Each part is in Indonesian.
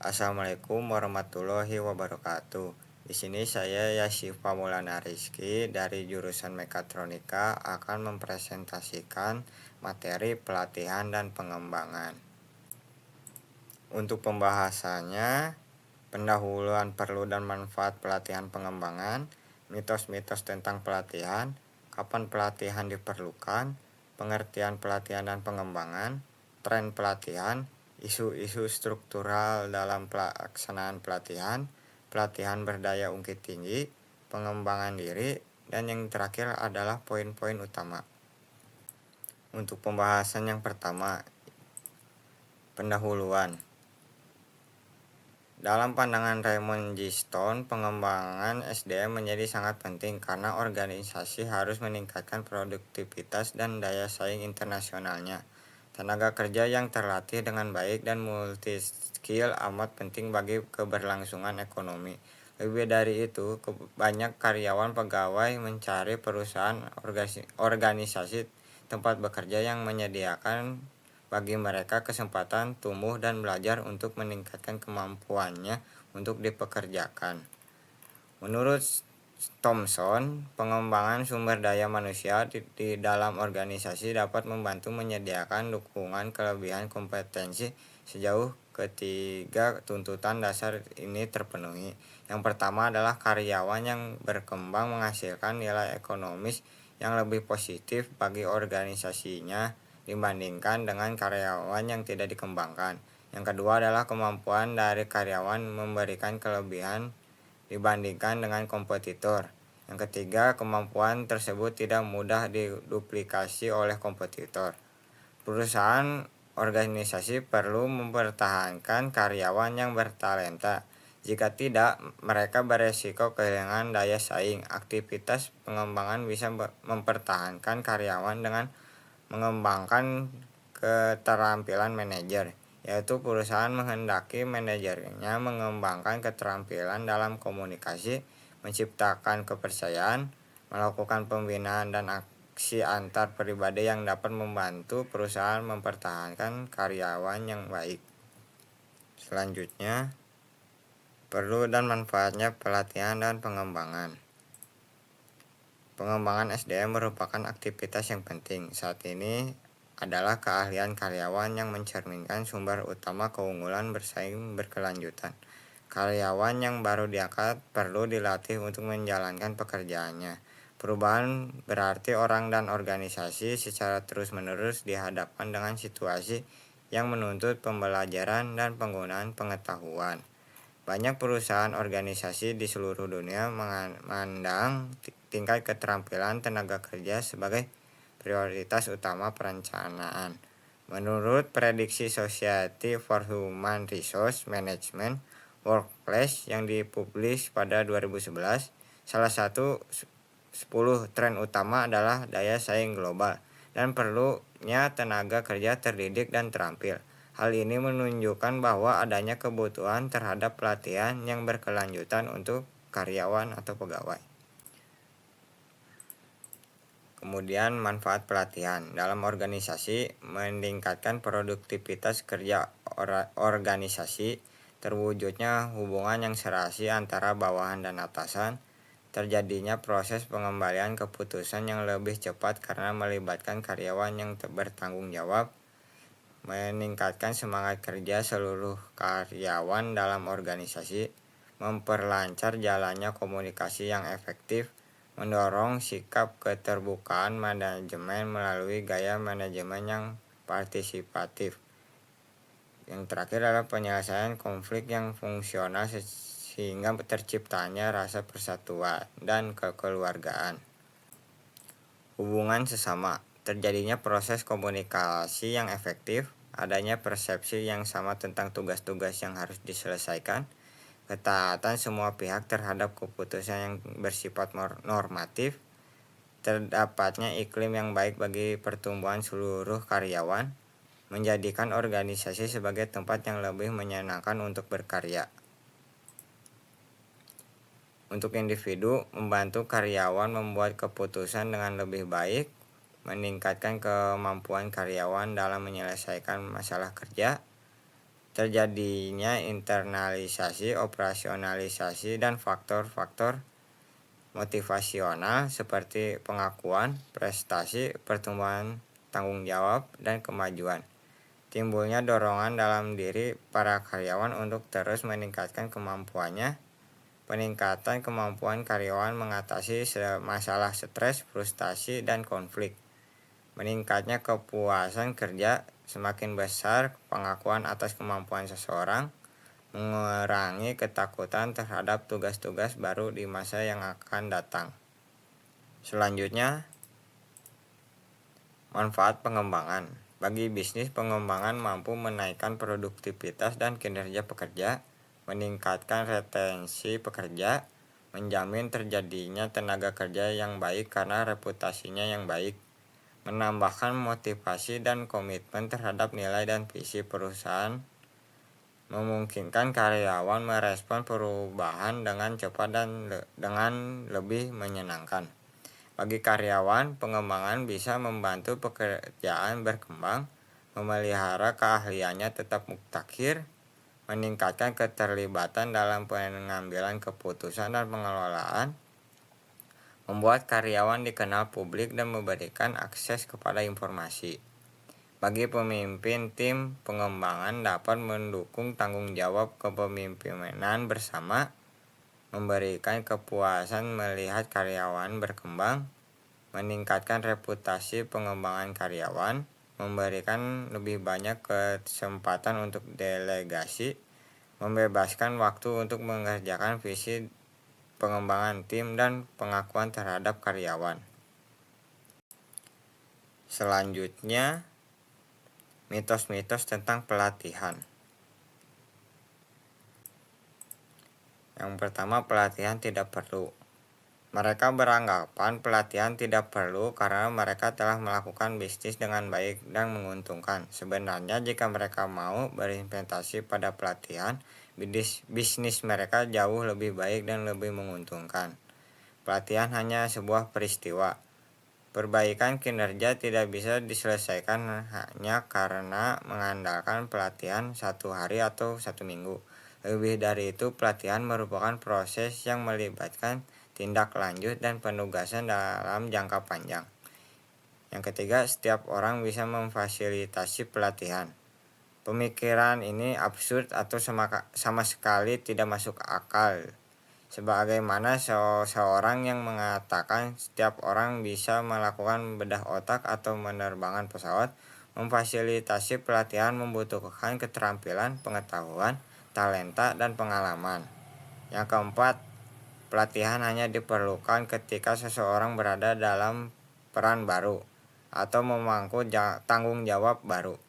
Assalamualaikum warahmatullahi wabarakatuh. Di sini saya Yasifa Maulana Rizky dari jurusan Mekatronika akan mempresentasikan materi pelatihan dan pengembangan. Untuk pembahasannya, pendahuluan perlu dan manfaat pelatihan pengembangan, mitos-mitos tentang pelatihan, kapan pelatihan diperlukan, pengertian pelatihan dan pengembangan, tren pelatihan, isu-isu struktural dalam pelaksanaan pelatihan, pelatihan berdaya ungkit tinggi, pengembangan diri, dan yang terakhir adalah poin-poin utama. Untuk pembahasan yang pertama, pendahuluan. Dalam pandangan Raymond G. Stone, pengembangan SDM menjadi sangat penting karena organisasi harus meningkatkan produktivitas dan daya saing internasionalnya. Tenaga kerja yang terlatih dengan baik dan multi-skill amat penting bagi keberlangsungan ekonomi. Lebih dari itu, banyak karyawan pegawai mencari perusahaan organisasi tempat bekerja yang menyediakan bagi mereka kesempatan tumbuh dan belajar untuk meningkatkan kemampuannya untuk dipekerjakan. Menurut Thomson, pengembangan sumber daya manusia di dalam organisasi dapat membantu menyediakan dukungan kelebihan kompetensi sejauh ketiga tuntutan dasar ini terpenuhi. Yang pertama adalah karyawan yang berkembang menghasilkan nilai ekonomis yang lebih positif bagi organisasinya dibandingkan dengan karyawan yang tidak dikembangkan. Yang kedua adalah kemampuan dari karyawan memberikan kelebihan dibandingkan dengan kompetitor. Yang ketiga, kemampuan tersebut tidak mudah diduplikasi oleh kompetitor. Perusahaan organisasi perlu mempertahankan karyawan yang bertalenta. Jika tidak, mereka beresiko kehilangan daya saing. Aktivitas pengembangan bisa mempertahankan karyawan dengan mengembangkan keterampilan manajer, yaitu perusahaan menghendaki manajernya mengembangkan keterampilan dalam komunikasi, menciptakan kepercayaan, melakukan pembinaan dan aksi antar pribadi yang dapat membantu perusahaan mempertahankan karyawan yang baik. Selanjutnya, perlu dan manfaatnya pelatihan dan pengembangan. Pengembangan SDM merupakan aktivitas yang penting saat ini adalah keahlian karyawan yang mencerminkan sumber utama keunggulan bersaing berkelanjutan. Karyawan yang baru diangkat perlu dilatih untuk menjalankan pekerjaannya. Perubahan berarti orang dan organisasi secara terus-menerus dihadapkan dengan situasi yang menuntut pembelajaran dan penggunaan pengetahuan. Banyak perusahaan organisasi di seluruh dunia memandang tingkat keterampilan tenaga kerja sebagai prioritas utama perencanaan. Menurut prediksi Society for Human Resource Management Workplace yang dipublish pada 2011, salah satu 10 tren utama adalah daya saing global dan perlunya tenaga kerja terdidik dan terampil. Hal ini menunjukkan bahwa adanya kebutuhan terhadap pelatihan yang berkelanjutan untuk karyawan atau pegawai. Kemudian manfaat pelatihan dalam organisasi meningkatkan produktivitas kerja organisasi, terwujudnya hubungan yang serasi antara bawahan dan atasan, terjadinya proses pengembalian keputusan yang lebih cepat karena melibatkan karyawan yang bertanggung jawab, meningkatkan semangat kerja seluruh karyawan dalam organisasi, memperlancar jalannya komunikasi yang efektif, mendorong sikap keterbukaan manajemen melalui gaya manajemen yang partisipatif. Yang terakhir adalah penyelesaian konflik yang fungsional sehingga terciptanya rasa persatuan dan kekeluargaan. Hubungan sesama, terjadinya proses komunikasi yang efektif, adanya persepsi yang sama tentang tugas-tugas yang harus diselesaikan, ketaatan semua pihak terhadap keputusan yang bersifat normatif, terdapatnya iklim yang baik bagi pertumbuhan seluruh karyawan, menjadikan organisasi sebagai tempat yang lebih menyenangkan untuk berkarya. Untuk individu, membantu karyawan membuat keputusan dengan lebih baik, meningkatkan kemampuan karyawan dalam menyelesaikan masalah kerja, terjadinya internalisasi, operasionalisasi, dan faktor-faktor motivasional seperti pengakuan, prestasi, pertumbuhan tanggung jawab, dan kemajuan. Timbulnya dorongan dalam diri para karyawan untuk terus meningkatkan kemampuannya. Peningkatan kemampuan karyawan mengatasi masalah stres, frustasi, dan konflik. Meningkatnya kepuasan kerja, semakin besar pengakuan atas kemampuan seseorang, mengurangi ketakutan terhadap tugas-tugas baru di masa yang akan datang. Selanjutnya, manfaat pengembangan. Bagi bisnis, pengembangan mampu menaikkan produktivitas dan kinerja pekerja, meningkatkan retensi pekerja, menjamin terjadinya tenaga kerja yang baik karena reputasinya yang baik, menambahkan motivasi dan komitmen terhadap nilai dan visi perusahaan, memungkinkan karyawan merespon perubahan dengan cepat dan dengan lebih menyenangkan. Bagi karyawan, pengembangan bisa membantu pekerjaan berkembang, memelihara keahliannya tetap mutakhir, meningkatkan keterlibatan dalam pengambilan keputusan dan pengelolaan, membuat karyawan dikenal publik dan memberikan akses kepada informasi. Bagi pemimpin tim, pengembangan dapat mendukung tanggung jawab kepemimpinan bersama, memberikan kepuasan melihat karyawan berkembang, meningkatkan reputasi pengembangan karyawan, memberikan lebih banyak kesempatan untuk delegasi, membebaskan waktu untuk mengerjakan visi pengembangan tim dan pengakuan terhadap karyawan. Selanjutnya, mitos-mitos tentang pelatihan. Yang pertama, pelatihan tidak perlu. Mereka beranggapan pelatihan tidak perlu karena mereka telah melakukan bisnis dengan baik dan menguntungkan. Sebenarnya jika mereka mau berinvestasi pada pelatihan, bisnis mereka jauh lebih baik dan lebih menguntungkan. Pelatihan hanya sebuah peristiwa. Perbaikan kinerja tidak bisa diselesaikan hanya karena mengandalkan pelatihan 1 hari atau 1 minggu. Lebih dari itu, pelatihan merupakan proses yang melibatkan tindak lanjut dan penugasan dalam jangka panjang. Yang ketiga, setiap orang bisa memfasilitasi pelatihan. Pemikiran ini absurd atau sama sekali tidak masuk akal. Sebagaimana seorang yang mengatakan setiap orang bisa melakukan bedah otak atau menerbangkan pesawat, memfasilitasi pelatihan membutuhkan keterampilan, pengetahuan, talenta, dan pengalaman. Yang keempat, pelatihan hanya diperlukan ketika seseorang berada dalam peran baru atau memangku tanggung jawab baru.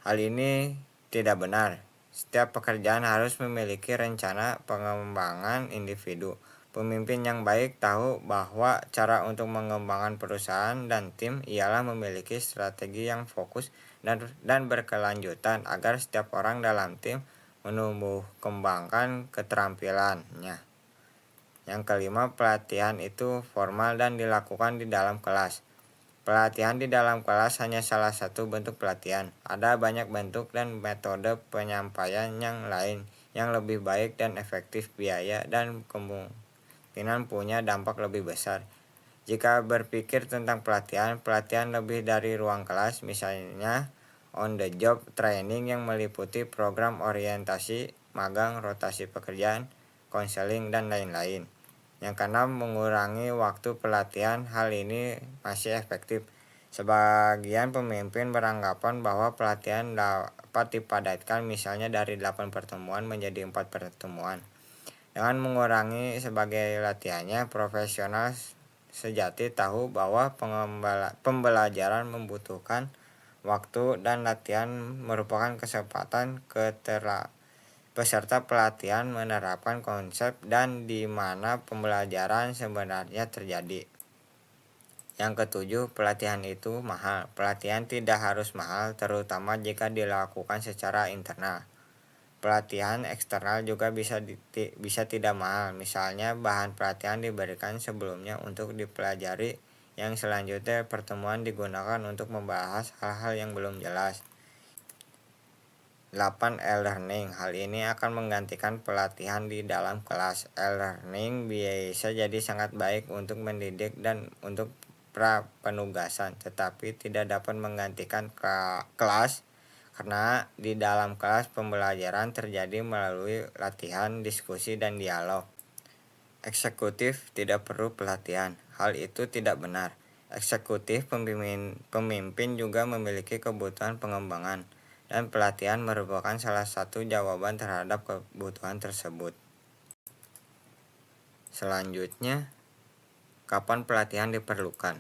Hal ini tidak benar. Setiap pekerjaan harus memiliki rencana pengembangan individu. Pemimpin yang baik tahu bahwa cara untuk mengembangkan perusahaan dan tim ialah memiliki strategi yang fokus dan berkelanjutan agar setiap orang dalam tim menumbuh kembangkan keterampilannya. Yang kelima, pelatihan itu formal dan dilakukan di dalam kelas. Pelatihan di dalam kelas hanya salah satu bentuk pelatihan. Ada banyak bentuk dan metode penyampaian yang lain yang lebih baik dan efektif biaya dan kemungkinan punya dampak lebih besar. Jika berpikir tentang pelatihan lebih dari ruang kelas, misalnya on the job training yang meliputi program orientasi, magang, rotasi pekerjaan, konseling, dan lain-lain. Yang keenam, mengurangi waktu pelatihan. Hal ini masih efektif. Sebagian pemimpin beranggapan bahwa pelatihan dapat dipadatkan misalnya dari 8 pertemuan menjadi 4 pertemuan. Dengan mengurangi sebagai latihannya, profesional sejati tahu bahwa pembelajaran membutuhkan waktu dan latihan merupakan kesempatan peserta pelatihan menerapkan konsep dan di mana pembelajaran sebenarnya terjadi. Yang ketujuh, pelatihan itu mahal. Pelatihan tidak harus mahal, terutama jika dilakukan secara internal. Pelatihan eksternal juga bisa tidak mahal. Misalnya, bahan pelatihan diberikan sebelumnya untuk dipelajari, yang selanjutnya pertemuan digunakan untuk membahas hal-hal yang belum jelas. 8. E-learning. Hal ini akan menggantikan pelatihan di dalam kelas. E-learning bisa jadi sangat baik untuk mendidik dan untuk penugasan, tetapi tidak dapat menggantikan kelas karena di dalam kelas pembelajaran terjadi melalui latihan, diskusi, dan dialog. Eksekutif tidak perlu pelatihan. Hal itu tidak benar. Eksekutif pemimpin juga memiliki kebutuhan pengembangan, dan pelatihan merupakan salah satu jawaban terhadap kebutuhan tersebut. Selanjutnya, kapan pelatihan diperlukan?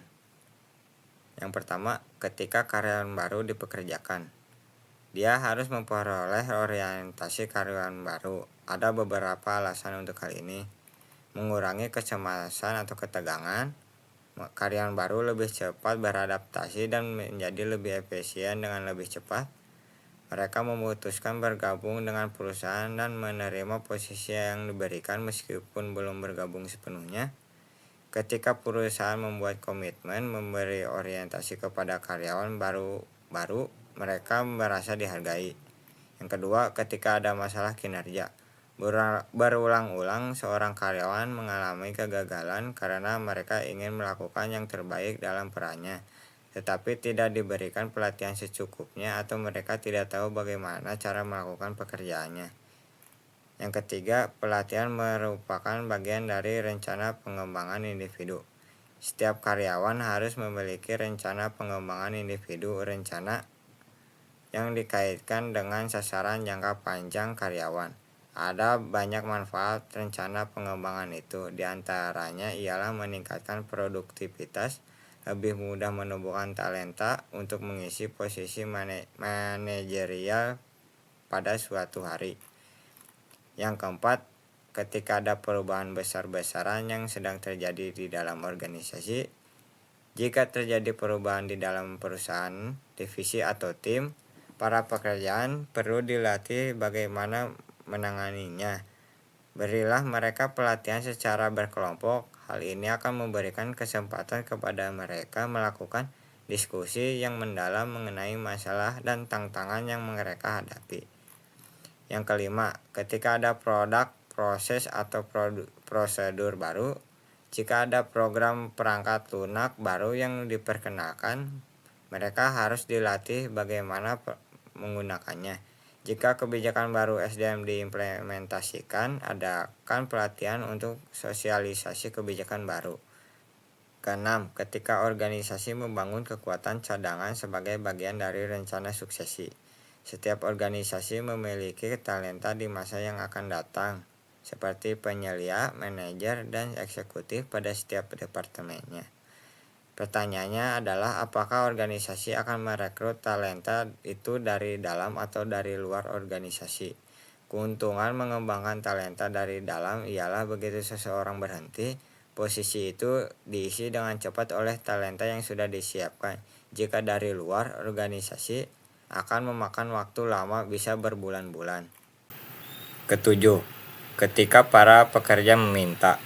Yang pertama, ketika karyawan baru dipekerjakan. Dia harus memperoleh orientasi karyawan baru. Ada beberapa alasan untuk hal ini. Mengurangi kecemasan atau ketegangan. Karyawan baru lebih cepat beradaptasi dan menjadi lebih efisien dengan lebih cepat. Mereka memutuskan bergabung dengan perusahaan dan menerima posisi yang diberikan meskipun belum bergabung sepenuhnya. Ketika perusahaan membuat komitmen memberi orientasi kepada karyawan baru, mereka merasa dihargai. Yang kedua, ketika ada masalah kinerja. Berulang-ulang seorang karyawan mengalami kegagalan karena mereka ingin melakukan yang terbaik dalam perannya, tetapi tidak diberikan pelatihan secukupnya atau mereka tidak tahu bagaimana cara melakukan pekerjaannya. Yang ketiga, pelatihan merupakan bagian dari rencana pengembangan individu. Setiap karyawan harus memiliki rencana pengembangan individu, rencana yang dikaitkan dengan sasaran jangka panjang karyawan. Ada banyak manfaat rencana pengembangan itu, diantaranya ialah meningkatkan produktivitas, lebih mudah menumbuhkan talenta untuk mengisi posisi manajerial pada suatu hari. Yang keempat, ketika ada perubahan besar-besaran yang sedang terjadi di dalam organisasi. Jika terjadi perubahan di dalam perusahaan, divisi atau tim, para pekerjaan perlu dilatih bagaimana menanganinya. Berilah mereka pelatihan secara berkelompok. Hal ini akan memberikan kesempatan kepada mereka melakukan diskusi yang mendalam mengenai masalah dan tantangan yang mereka hadapi. Yang kelima, ketika ada produk, proses, atau prosedur baru. Jika ada program perangkat lunak baru yang diperkenalkan, mereka harus dilatih bagaimana menggunakannya. Jika kebijakan baru SDM diimplementasikan, adakan pelatihan untuk sosialisasi kebijakan baru. Keenam, ketika organisasi membangun kekuatan cadangan sebagai bagian dari rencana suksesi. Setiap organisasi memiliki talenta di masa yang akan datang, seperti penyelia, manajer, dan eksekutif pada setiap departemennya. Pertanyaannya adalah apakah organisasi akan merekrut talenta itu dari dalam atau dari luar organisasi. Keuntungan mengembangkan talenta dari dalam ialah begitu seseorang berhenti, posisi itu diisi dengan cepat oleh talenta yang sudah disiapkan. Jika dari luar organisasi, akan memakan waktu lama, bisa berbulan-bulan. Ketujuh, ketika para pekerja meminta.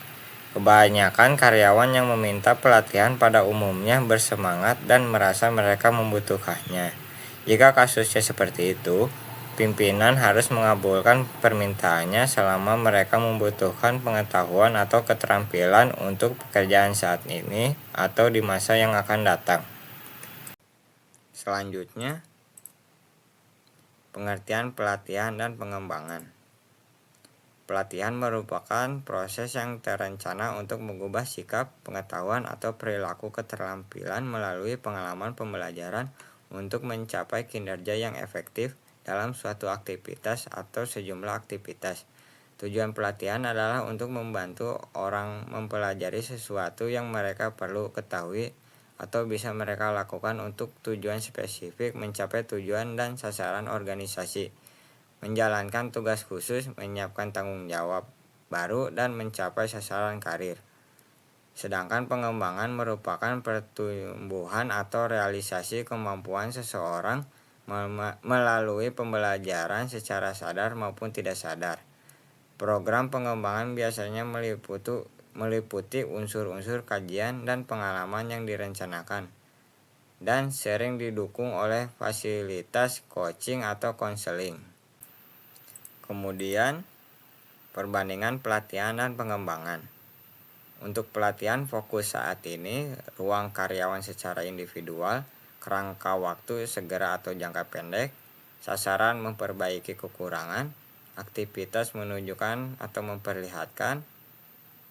Kebanyakan karyawan yang meminta pelatihan pada umumnya bersemangat dan merasa mereka membutuhkannya. Jika kasusnya seperti itu, pimpinan harus mengabulkan permintaannya selama mereka membutuhkan pengetahuan atau keterampilan untuk pekerjaan saat ini atau di masa yang akan datang. Selanjutnya, pengertian pelatihan dan pengembangan. Pelatihan merupakan proses yang terencana untuk mengubah sikap, pengetahuan, atau perilaku keterampilan melalui pengalaman pembelajaran untuk mencapai kinerja yang efektif dalam suatu aktivitas atau sejumlah aktivitas. Tujuan pelatihan adalah untuk membantu orang mempelajari sesuatu yang mereka perlu ketahui atau bisa mereka lakukan untuk tujuan spesifik, mencapai tujuan dan sasaran organisasi, menjalankan tugas khusus, menyiapkan tanggung jawab baru, dan mencapai sasaran karir. Sedangkan pengembangan merupakan pertumbuhan atau realisasi kemampuan seseorang melalui pembelajaran secara sadar maupun tidak sadar. Program pengembangan biasanya meliputi unsur-unsur kajian dan pengalaman yang direncanakan, dan sering didukung oleh fasilitas coaching atau konseling. Kemudian perbandingan pelatihan dan pengembangan. Untuk pelatihan fokus saat ini, ruang karyawan secara individual, kerangka waktu segera atau jangka pendek, sasaran memperbaiki kekurangan, aktivitas menunjukkan atau memperlihatkan,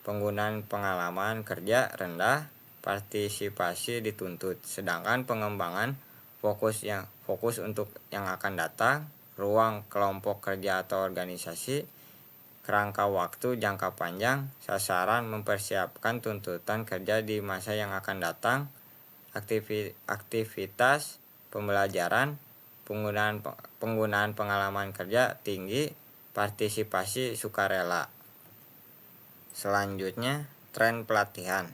penggunaan pengalaman kerja rendah, partisipasi dituntut. Sedangkan pengembangan fokus untuk yang akan datang, ruang kelompok kerja atau organisasi, kerangka waktu jangka panjang, sasaran mempersiapkan tuntutan kerja di masa yang akan datang, aktivitas pembelajaran, penggunaan pengalaman kerja tinggi, partisipasi sukarela. Selanjutnya, tren pelatihan.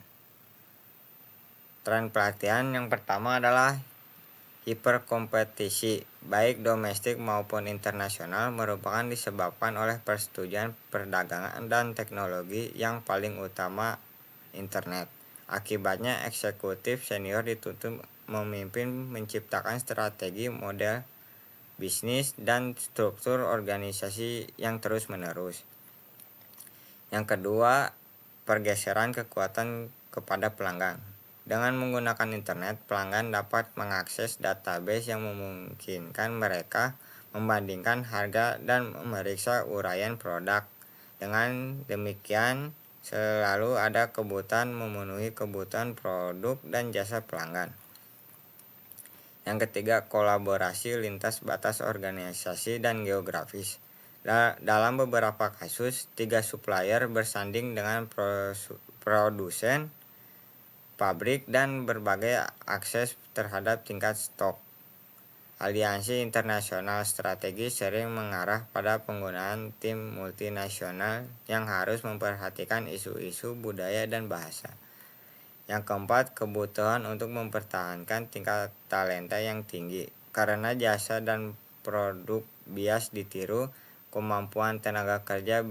Tren pelatihan yang pertama adalah hiperkompetisi, baik domestik maupun internasional, merupakan disebabkan oleh persetujuan perdagangan dan teknologi yang paling utama internet. Akibatnya, eksekutif senior dituntut memimpin menciptakan strategi, model bisnis, dan struktur organisasi yang terus-menerus. Yang kedua, pergeseran kekuatan kepada pelanggan. Dengan menggunakan internet, pelanggan dapat mengakses database yang memungkinkan mereka membandingkan harga dan memeriksa uraian produk. Dengan demikian, selalu ada kebutuhan memenuhi kebutuhan produk dan jasa pelanggan. Yang ketiga, kolaborasi lintas batas organisasi dan geografis. Dalam beberapa kasus, 3 supplier bersanding dengan produsen, pabrik, dan berbagai akses terhadap tingkat stok. Aliansi internasional strategis sering mengarah pada penggunaan tim multinasional yang harus memperhatikan isu-isu budaya dan bahasa. Yang keempat, kebutuhan untuk mempertahankan tingkat talenta yang tinggi. Karena jasa dan produk bias ditiru, kemampuan tenaga kerja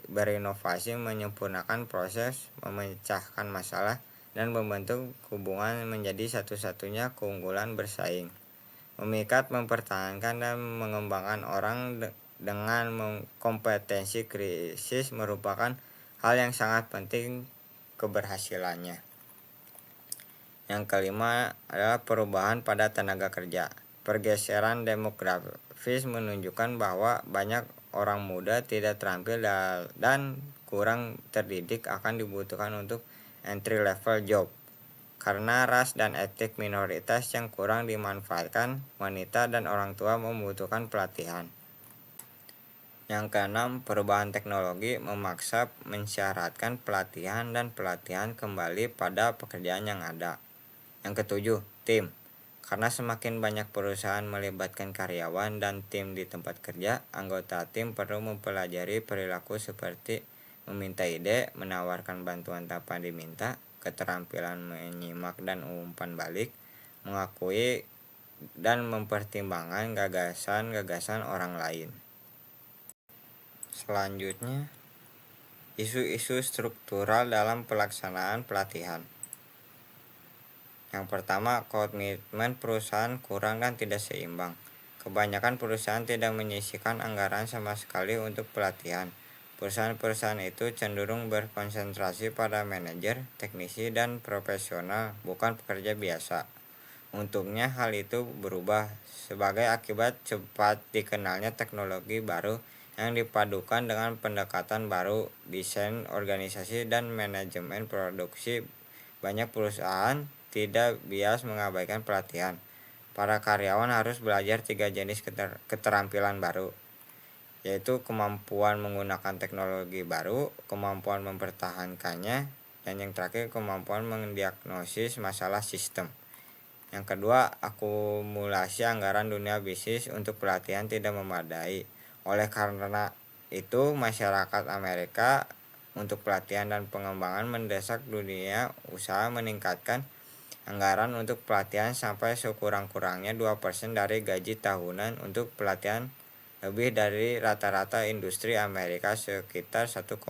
berinovasi, menyempurnakan proses, memecahkan masalah, dan membentuk hubungan menjadi satu-satunya keunggulan bersaing. Memikat, mempertahankan, dan mengembangkan orang dengan kompetensi krisis merupakan hal yang sangat penting keberhasilannya. Yang kelima adalah perubahan pada tenaga kerja. Pergeseran demografis menunjukkan bahwa banyak orang muda tidak terampil dan kurang terdidik akan dibutuhkan untuk entry level job. Karena ras dan etnik minoritas yang kurang dimanfaatkan, wanita dan orang tua membutuhkan pelatihan. Yang keenam, perubahan teknologi memaksa mensyaratkan pelatihan dan pelatihan kembali pada pekerjaan yang ada. Yang ketujuh, tim. Karena semakin banyak perusahaan melibatkan karyawan dan tim di tempat kerja, anggota tim perlu mempelajari perilaku seperti meminta ide, menawarkan bantuan tanpa diminta, keterampilan menyimak dan umpan balik, mengakui dan mempertimbangkan gagasan-gagasan orang lain. Selanjutnya, isu-isu struktural dalam pelaksanaan pelatihan. Yang pertama, komitmen perusahaan kurang dan tidak seimbang. Kebanyakan perusahaan tidak menyisihkan anggaran sama sekali untuk pelatihan. Perusahaan-perusahaan itu cenderung berkonsentrasi pada manajer, teknisi, dan profesional, bukan pekerja biasa. Untungnya hal itu berubah sebagai akibat cepat dikenalnya teknologi baru yang dipadukan dengan pendekatan baru, desain organisasi, dan manajemen produksi. Banyak perusahaan tidak bias mengabaikan pelatihan. Para karyawan harus belajar 3 jenis keterampilan baru, yaitu kemampuan menggunakan teknologi baru, kemampuan mempertahankannya, dan yang terakhir kemampuan mendiagnosis masalah sistem. Yang kedua, akumulasi anggaran dunia bisnis untuk pelatihan tidak memadai. Oleh karena itu, masyarakat Amerika untuk pelatihan dan pengembangan mendesak dunia usaha meningkatkan anggaran untuk pelatihan sampai sekurang-kurangnya 2% dari gaji tahunan untuk pelatihan, lebih dari rata-rata industri Amerika sekitar 1,2%.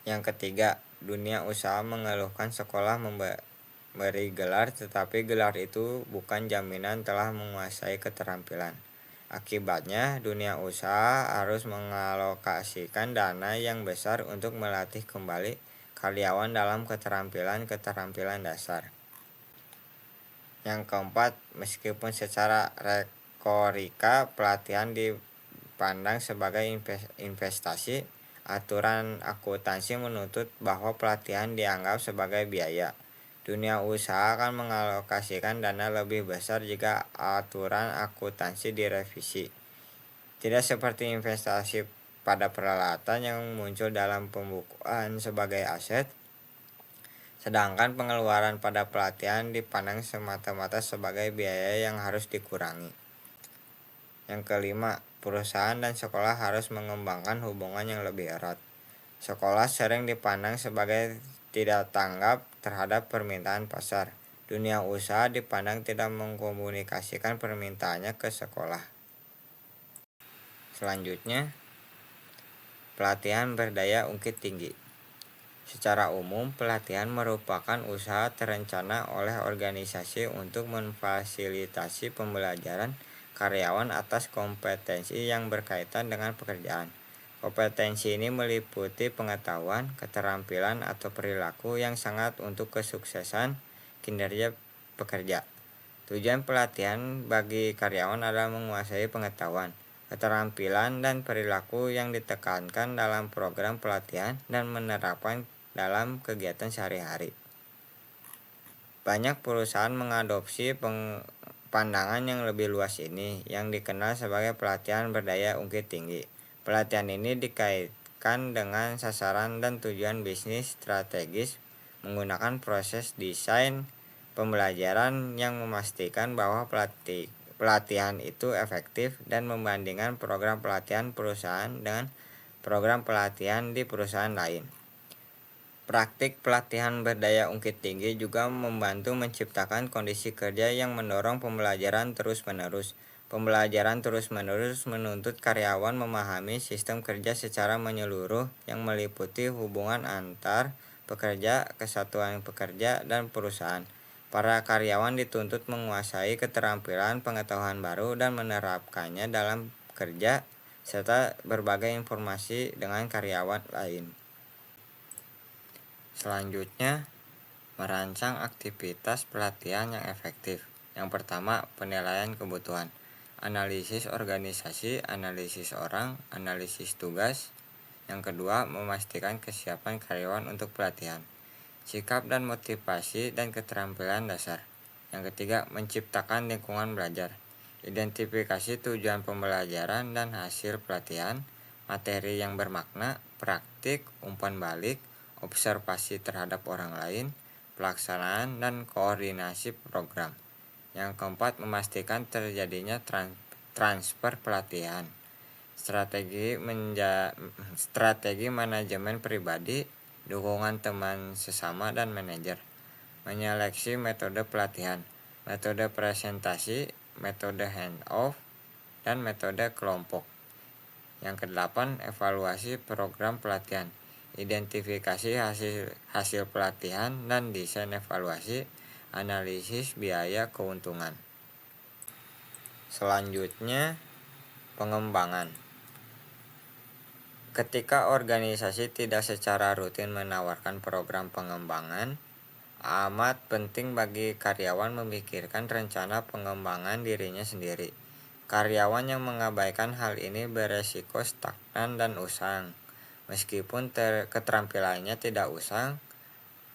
Yang ketiga, dunia usaha mengeluhkan sekolah memberi gelar, tetapi gelar itu bukan jaminan telah menguasai keterampilan. Akibatnya, dunia usaha harus mengalokasikan dana yang besar untuk melatih kembali karyawan dalam keterampilan-keterampilan dasar. Yang keempat, meskipun secara retorika pelatihan dipandang sebagai investasi, aturan akuntansi menuntut bahwa pelatihan dianggap sebagai biaya. Dunia usaha akan mengalokasikan dana lebih besar jika aturan akuntansi direvisi. Tidak seperti investasi pada peralatan yang muncul dalam pembukuan sebagai aset, sedangkan pengeluaran pada pelatihan dipandang semata-mata sebagai biaya yang harus dikurangi. Yang kelima, perusahaan dan sekolah harus mengembangkan hubungan yang lebih erat. Sekolah sering dipandang sebagai tidak tanggap terhadap permintaan pasar. Dunia usaha dipandang tidak mengkomunikasikan permintaannya ke sekolah. Selanjutnya, pelatihan berdaya ungkit tinggi. Secara umum, pelatihan merupakan usaha terencana oleh organisasi untuk memfasilitasi pembelajaran karyawan atas kompetensi yang berkaitan dengan pekerjaan. Kompetensi ini meliputi pengetahuan, keterampilan, atau perilaku yang sangat untuk kesuksesan kinerja pekerja. Tujuan pelatihan bagi karyawan adalah menguasai pengetahuan, keterampilan, dan perilaku yang ditekankan dalam program pelatihan dan menerapkan dalam kegiatan sehari-hari. Banyak perusahaan mengadopsi pandangan yang lebih luas ini, yang dikenal sebagai pelatihan berdaya ungkit tinggi. Pelatihan ini dikaitkan dengan sasaran dan tujuan bisnis strategis, menggunakan proses desain pembelajaran yang memastikan bahwa pelatihan itu efektif, dan membandingkan program pelatihan perusahaan dengan program pelatihan di perusahaan lain. Praktik pelatihan berdaya ungkit tinggi juga membantu menciptakan kondisi kerja yang mendorong pembelajaran terus-menerus. Pembelajaran terus-menerus menuntut karyawan memahami sistem kerja secara menyeluruh yang meliputi hubungan antar pekerja, kesatuan pekerja, dan perusahaan. Para karyawan dituntut menguasai keterampilan pengetahuan baru dan menerapkannya dalam kerja, serta berbagai informasi dengan karyawan lain. Selanjutnya, merancang aktivitas pelatihan yang efektif. Yang pertama, penilaian kebutuhan. Analisis organisasi, analisis orang, analisis tugas. Yang kedua, memastikan kesiapan karyawan untuk pelatihan. Sikap dan motivasi dan keterampilan dasar. Yang ketiga, menciptakan lingkungan belajar. Identifikasi tujuan pembelajaran dan hasil pelatihan, materi yang bermakna, praktik, umpan balik, observasi terhadap orang lain, pelaksanaan dan koordinasi program. Yang keempat, memastikan terjadinya transfer pelatihan. Strategi manajemen pribadi, dukungan teman sesama dan manajer. Menyeleksi metode pelatihan, metode presentasi, metode hands-off, dan metode kelompok. Yang kedelapan, evaluasi program pelatihan. Identifikasi hasil pelatihan dan desain evaluasi, analisis biaya keuntungan. Selanjutnya, pengembangan. Ketika organisasi tidak secara rutin menawarkan program pengembangan, amat penting bagi karyawan memikirkan rencana pengembangan dirinya sendiri. Karyawan yang mengabaikan hal ini beresiko stagnan dan usang. Meskipun keterampilannya tidak usang,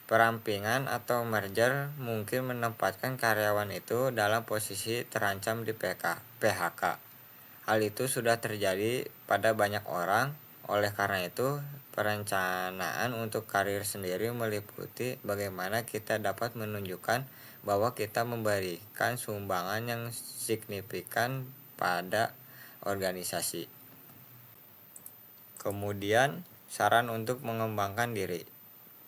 perampingan atau merger mungkin menempatkan karyawan itu dalam posisi terancam di PHK. Hal itu sudah terjadi pada banyak orang. Oleh karena itu, perencanaan untuk karir sendiri meliputi bagaimana kita dapat menunjukkan bahwa kita memberikan sumbangan yang signifikan pada organisasi. Kemudian, saran untuk mengembangkan diri.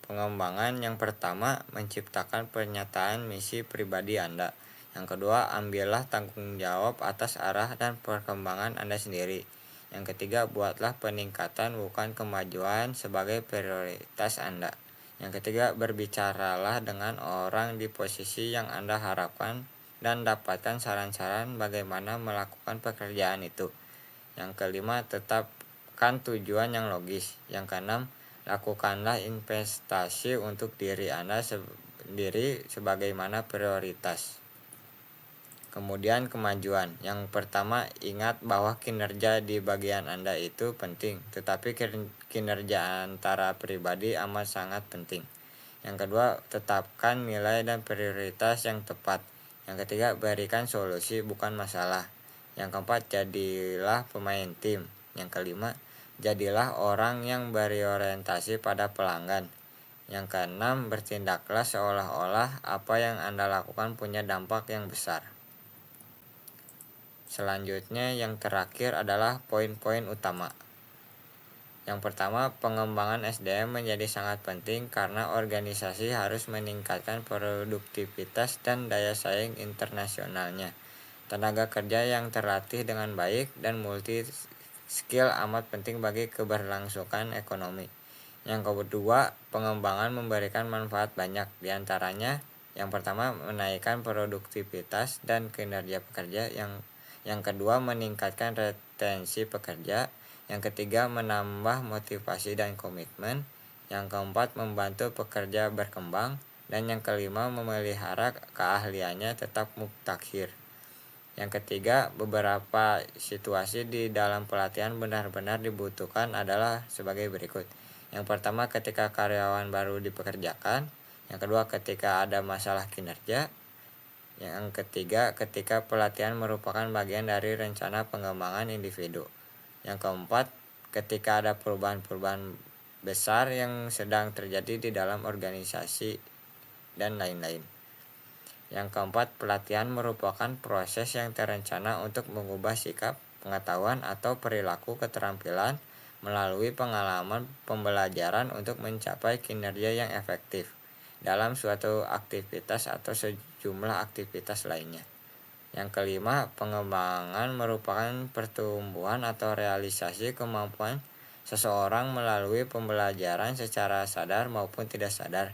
Pengembangan yang pertama, menciptakan pernyataan misi pribadi Anda. Yang kedua, ambillah tanggung jawab atas arah dan perkembangan Anda sendiri. Yang ketiga, buatlah peningkatan bukan kemajuan sebagai prioritas Anda. Yang ketiga, berbicaralah dengan orang di posisi yang Anda harapkan dan dapatkan saran-saran bagaimana melakukan pekerjaan itu. Yang kelima, tetapkan tujuan yang logis. Yang keenam, lakukanlah investasi untuk diri Anda sendiri sebagaimana prioritas. Kemudian kemajuan. Yang pertama, ingat bahwa kinerja di bagian Anda itu penting, tetapi kinerja antara pribadi amat sangat penting. Yang kedua, tetapkan nilai dan prioritas yang tepat. Yang ketiga, berikan solusi bukan masalah. Yang keempat, jadilah pemain tim. Yang kelima, jadilah orang yang berorientasi pada pelanggan. Yang keenam, bertindaklah seolah-olah apa yang Anda lakukan punya dampak yang besar. Selanjutnya yang terakhir adalah poin-poin utama. Yang pertama, pengembangan SDM menjadi sangat penting karena organisasi harus meningkatkan produktivitas dan daya saing internasionalnya. Tenaga kerja yang terlatih dengan baik dan multi skill amat penting bagi keberlangsungan ekonomi. Yang kedua, pengembangan memberikan manfaat banyak, diantaranya yang pertama menaikkan produktivitas dan kinerja pekerja, yang kedua meningkatkan retensi pekerja, yang ketiga menambah motivasi dan komitmen, yang keempat membantu pekerja berkembang, dan yang kelima memelihara keahliannya tetap mutakhir. Yang ketiga, beberapa situasi di dalam pelatihan benar-benar dibutuhkan adalah sebagai berikut. Yang pertama, ketika karyawan baru dipekerjakan. Yang kedua, ketika ada masalah kinerja. Yang ketiga, ketika pelatihan merupakan bagian dari rencana pengembangan individu. Yang keempat, ketika ada perubahan-perubahan besar yang sedang terjadi di dalam organisasi dan lain-lain. Yang keempat, pelatihan merupakan proses yang terencana untuk mengubah sikap, pengetahuan, atau perilaku keterampilan melalui pengalaman pembelajaran untuk mencapai kinerja yang efektif dalam suatu aktivitas atau sejumlah aktivitas lainnya. Yang kelima, pengembangan merupakan pertumbuhan atau realisasi kemampuan seseorang melalui pembelajaran secara sadar maupun tidak sadar.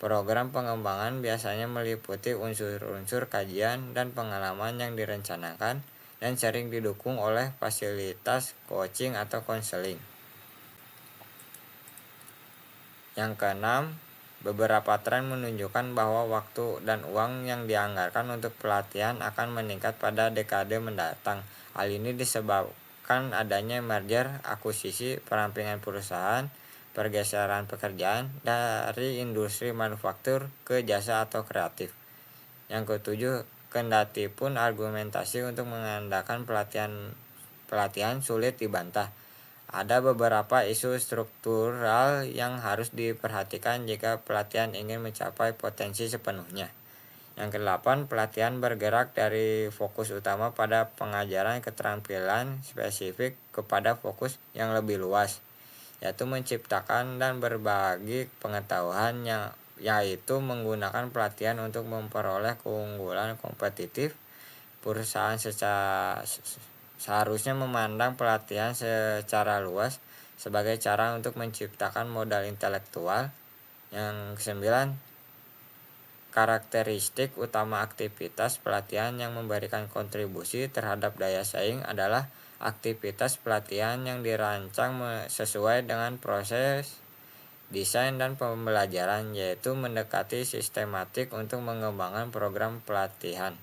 Program pengembangan biasanya meliputi unsur-unsur kajian dan pengalaman yang direncanakan dan sering didukung oleh fasilitas coaching atau konseling. Yang keenam, beberapa tren menunjukkan bahwa waktu dan uang yang dianggarkan untuk pelatihan akan meningkat pada dekade mendatang. Hal ini disebabkan adanya merger, akuisisi, perampingan perusahaan, pergeseran pekerjaan dari industri manufaktur ke jasa atau kreatif. Yang ketujuh, kendati pun argumentasi untuk mengandalkan pelatihan sulit dibantah. Ada beberapa isu struktural yang harus diperhatikan jika pelatihan ingin mencapai potensi sepenuhnya. Yang kedelapan, pelatihan bergerak dari fokus utama pada pengajaran keterampilan spesifik kepada fokus yang lebih luas, yaitu menciptakan dan berbagi pengetahuan yaitu menggunakan pelatihan untuk memperoleh keunggulan kompetitif. Perusahaan seharusnya memandang pelatihan secara luas sebagai cara untuk menciptakan modal intelektual. Yang kesembilan, karakteristik utama aktivitas pelatihan yang memberikan kontribusi terhadap daya saing adalah aktivitas pelatihan yang dirancang sesuai dengan proses desain dan pembelajaran, yaitu mendekati sistematik untuk mengembangkan program pelatihan.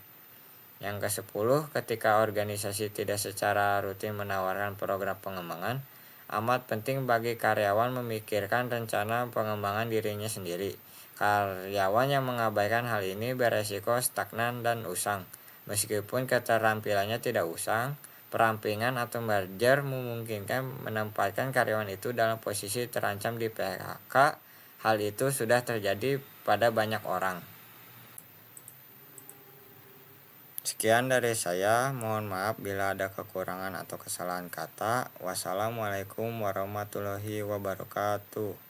Yang ke-10, ketika organisasi tidak secara rutin menawarkan program pengembangan, amat penting bagi karyawan memikirkan rencana pengembangan dirinya sendiri. Karyawan yang mengabaikan hal ini beresiko stagnan dan usang. Meskipun keterampilannya tidak usang, perampingan atau merger memungkinkan menempatkan karyawan itu dalam posisi terancam di PHK. Hal itu sudah terjadi pada banyak orang. Sekian dari saya, mohon maaf bila ada kekurangan atau kesalahan kata. Wassalamualaikum warahmatullahi wabarakatuh.